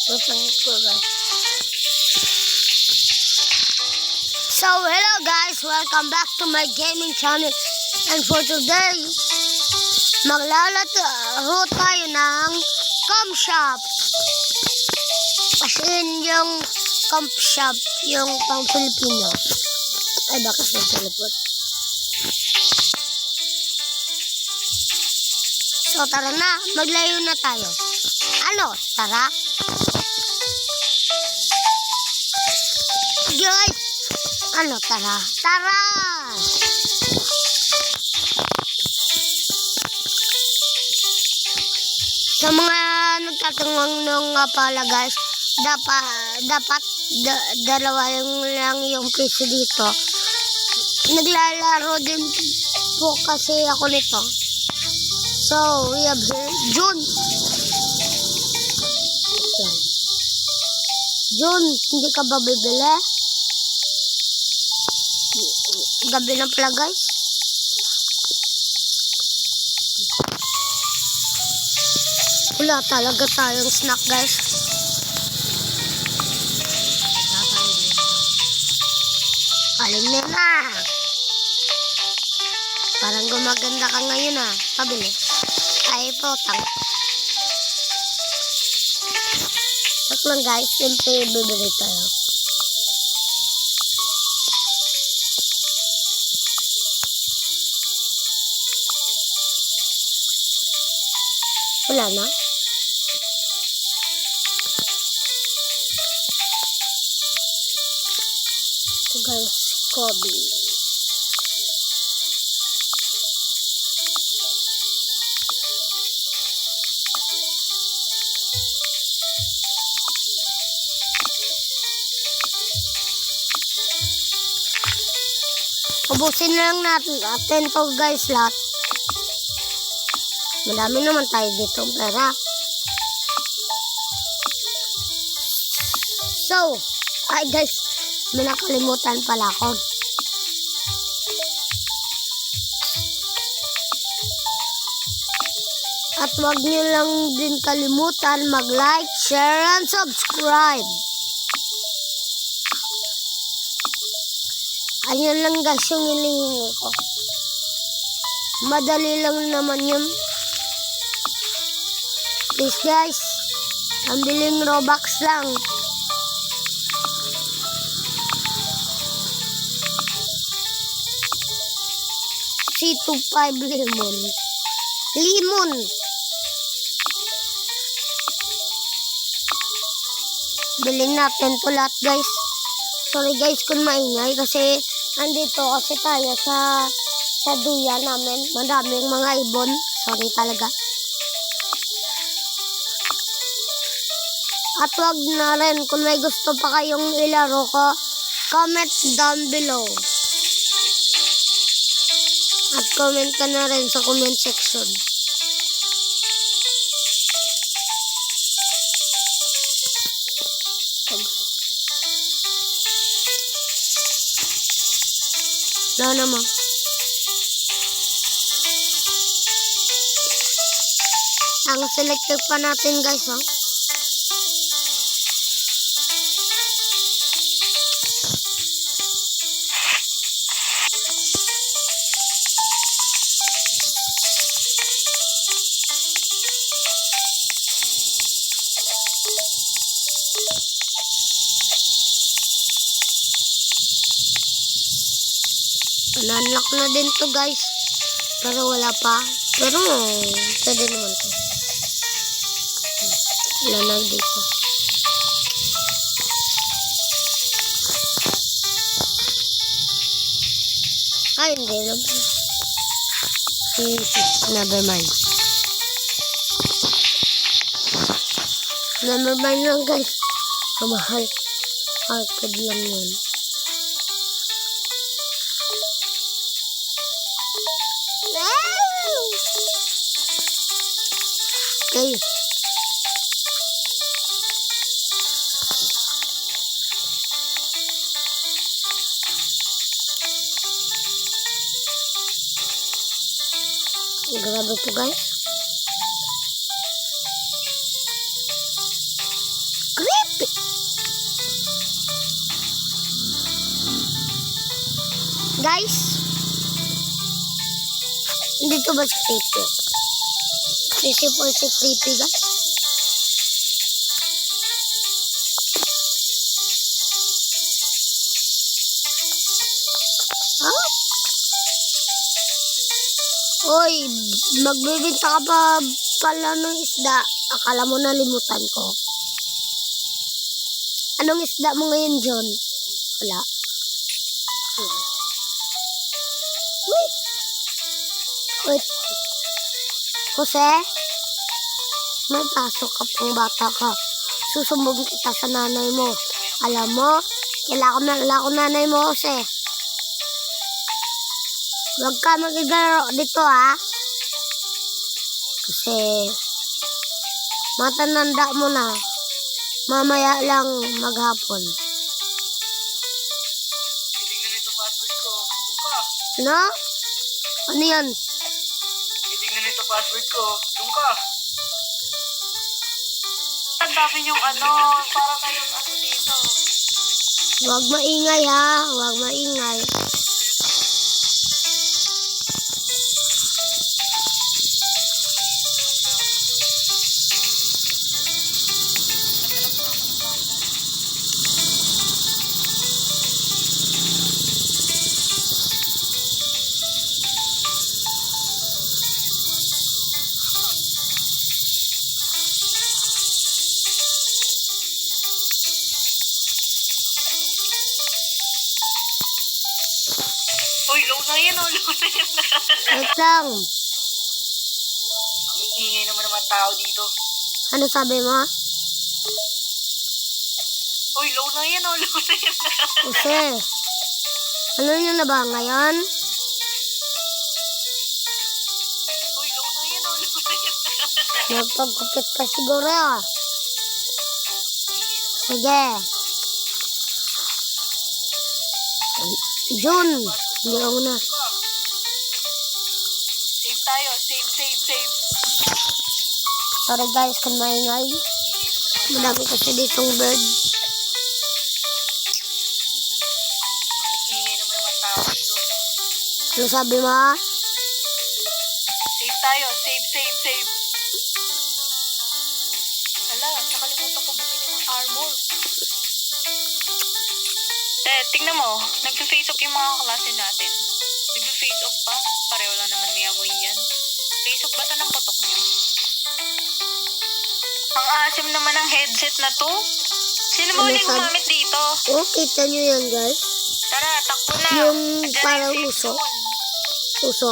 So, hello guys! Welcome back to my gaming channel. And for today, maglalaro tayo ng comp shop. As in, yung comp shop, yung pang Filipino. Ay, bakit may teleport? So, tara na. Maglayo na tayo. Ano? Tara. Guys! Ano? Tara. Tara! Sa mga nagtatanong nung pala guys, dapat dalawa lang yung piso dito. Naglalaro din po kasi ako nito. So, we have here June. June, hindi ka ba bibili? Gabi na pala guys. Wala talaga tayong snack guys. Alin na. Parang gumaganda ka ngayon ah. Pabili. Ay potang. Tak lang guys. Siyempre bibili tayo. Wala na. So guys, Kobe. Ubusin na lang natin to guys lahat. Madami naman tayo dito pera. So, ay guys, may nakalimutan pala ako. At wag nyo lang din kalimutan mag-like, share, and subscribe. Ayun lang guys yung hinihingi ko. Madali lang naman yun. Please guys, ang biling Robux lang. C25 lemon. Limon. Bilhin natin to lahat guys. Sorry guys kung maingay kasi andito kasi tayo sa duya namin. Madaming mga ibon. Sorry talaga. At wag na rin kung may gusto pa kayong ilaro ko, comment down below. At comment ka na rin sa comment section. Wala naman. Ang selected pa natin guys oh. Unlock na din to guys. Pero wala pa. Pero pwede naman to. Wala na dito. Ay, hindi naman. Never mind. Never mind lang guys. Kamahal. Hardcode lang yun. Okay. Grabe to guys. Guys, dito ba si Creepy? Sisipol si Creepy, guys. Ah? Oy, magbibinta ka pa pala ng isda. Akala mo nalimutan ko. Anong isda mo ngayon, John? Wala. Wait. Wait. Jose? May pasok ka pang bata ka. Susumbong kita sa nanay mo. Alam mo, kailangan ko nanay mo, Jose. Huwag ka magigaro dito, ha? Kasi, matananda mo na. Mamaya lang maghapon. Titignan nito password ko. Doon ka. Ano? Ano yan? Titignan nito password ko. Doon ka. Ang dami yung para kayong dito. Huwag maingay, ha? Huwag maingay. Uy, low na yan, low na yan. Wait lang. Ang iingay naman tao dito. Ano sabi mo? Uy, low na yan, low na yan. Jose, ano nyo na ba ngayon? Uy, low na yan, low na yan. Nagpagkupit ka siguro, ah. Sige. June, hindi ako na. Save tayo, save. Sorry guys kung maingay. Madami kasi ditong bird. Ang iingay naman tao dito. Ano sabi mo? Save tayo, save. Hala, nakalimutan ko bumili ng armor. Tingnan mo, nagpa-face off yung mga klase natin. Nagpa-face off pa? Pareho lang naman may amoy yan. Face off ba ito ng putok nyo? Ang asim naman ng headset na to. Sino mo Ano uling sabi? gumamit dito? Oh, kita nyo yan guys. Tara, takbo na. Yung Andyan parang yung uso. safe zone. Puso.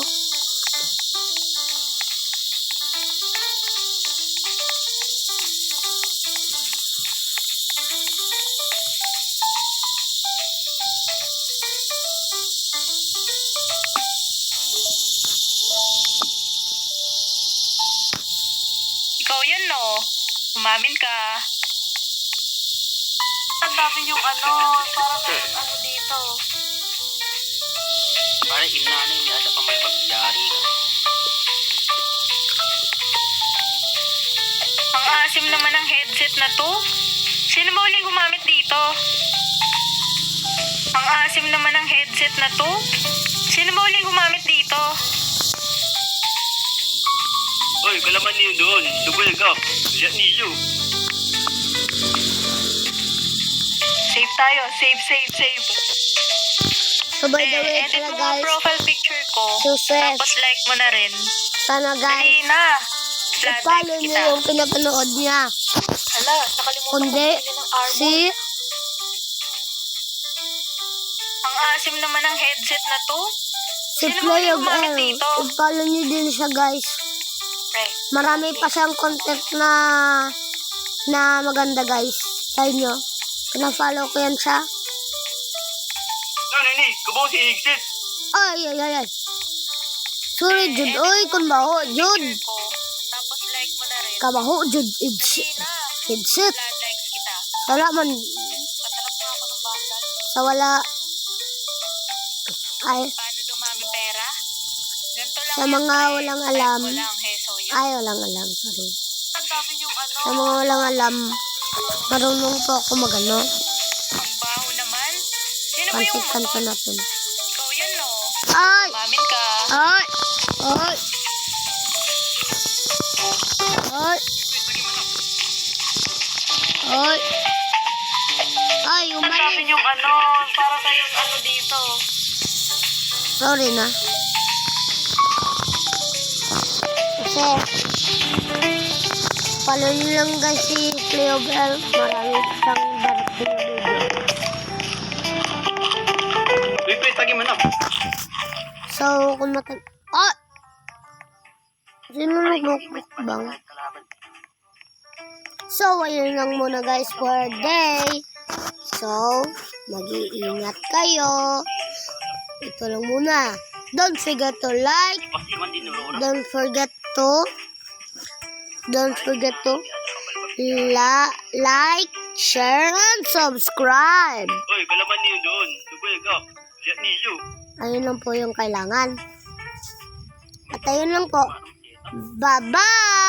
Ikaw yan, no? Umamin ka. Ang dami yung para kayong dito. Parang imnanay may ada pa magpagyari ka. Ang asim naman ng headset na to. Sino ba uling gumamit dito? Ang asim naman ng headset na to. Sino ba uling gumamit dito? Oy, kalaman niyo doon. Double gap. Yan niyo. Save tayo. Save. So by the way Edit pala mo ang guys, profile picture ko. Success. Tapos like mo na rin. sana Dali guys, na. Flat i-follow like nyo kita. yung pinapanood niya. Hala, nakalimutan ko Kundi, bumili ng armor. si Ang asim naman ng headset na to. si Sino Play ba of gumamit Air. dito? I-follow nyo din siya guys. Pre, Marami pa siyang content na maganda guys. Tayo nyo. Pina-follow ko yan siya. Ano ni? Kabaw si Exit. Ay. Sorry Jud. Oy, kun baho Jud. picture ko. Tapos like mo na rin. Kabaho Jud. Dali na. Headset. Flat likes kita. Wala man. Patarap na ako ng bandal. Sa wala. Ay, Paano dumami pera? Ganito lang sa yan, mga pre. walang Like alam. mo lang, heso yan. Ay, walang alam. Sorry. Ang dami yung Sa mga walang alam, marunong po ako magano. ang baho naman. Sino ba yung Pansit kanto motor? natin. Ikaw yan, no? Ay! Ay! Ay! Ay! Ay, Sa umalis. natin yung ano, para tayong ano dito. Sorry na. Kasi, follow nyo lang guys si Cleo Bell. Marami siyang darating na video. Uy, pre, tagi man ako. So, kung Ah! Sino nagmukbang? So, ayun lang muna guys for day. So, mag-iingat kayo. Ito lang muna. Don't forget to like. Don't forget to like, share, and subscribe. Uy, kalaman niyo doon. Dugoy ka. Lihat niyo. Ayun lang po yung kailangan. At ayun lang po. Bye-bye!